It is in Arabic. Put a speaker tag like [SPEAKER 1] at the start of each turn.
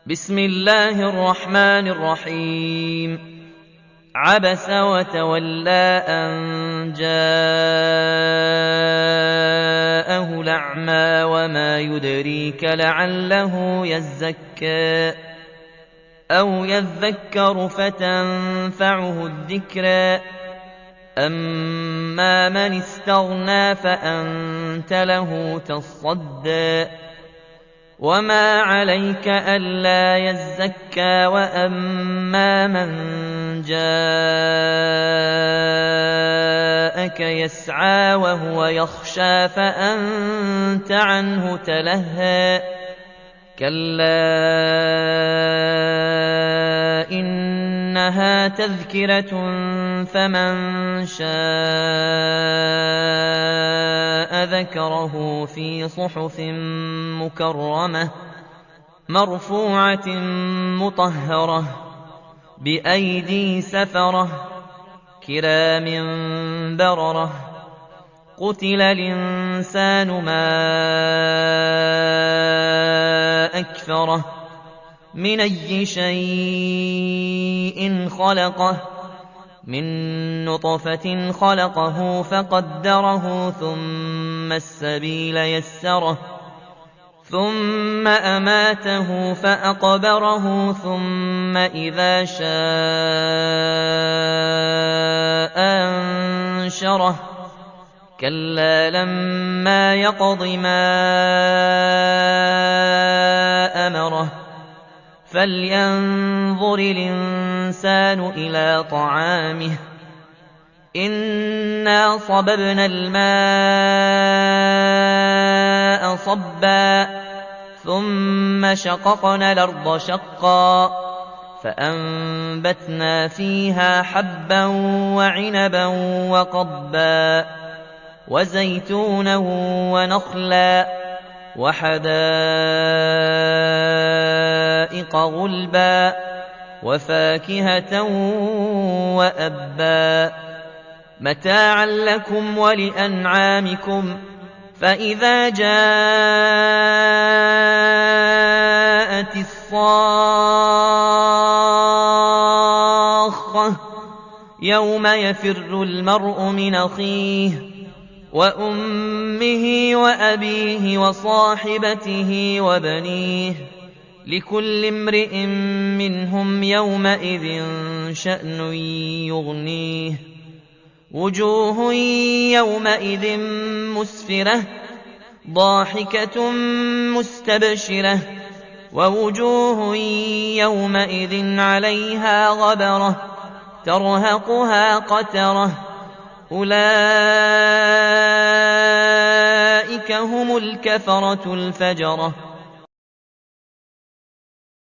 [SPEAKER 1] بسم الله الرحمن الرحيم. عبس وتولى أن جاءه الأعمى وما يدريك لعله يزكى أو يذكر فتنفعه الذكرى أما من استغنى فأنت له تصدى وما عليك ألا يزكى وأما من جاءك يسعى وهو يخشى فأنت عنه تلهى كلا إنها تذكرة فمن شاء ذكره في صحف مكرمة مرفوعة مطهرة بأيدي سفرة كرام بررة قتل الإنسان ما أكفره من أي شيء خلقه من نطفة خلقه فقدره ثم السبيل يسره ثم أماته فأقبره ثم إذا شاء أنشره كلا لما يقض ما أمره فلينظر الإنسان إلى طعامه إنا صببنا الماء صبا ثم شققنا الأرض شقا فأنبتنا فيها حبا وعنبا وقضبا وزيتونا ونخلا وحدائق غلبا وفاكهة وأبا متاعا لكم ولأنعامكم فإذا جاءت الصاخة يوم يفر المرء من أخيه وأمه وأبيه وصاحبته وبنيه لكل امرئ منهم يومئذ شأن يغنيه وجوه يومئذ مسفرة ضاحكة مستبشرة ووجوه يومئذ عليها غبرة ترهقها قترة أولئك هم الكفرة الفجرة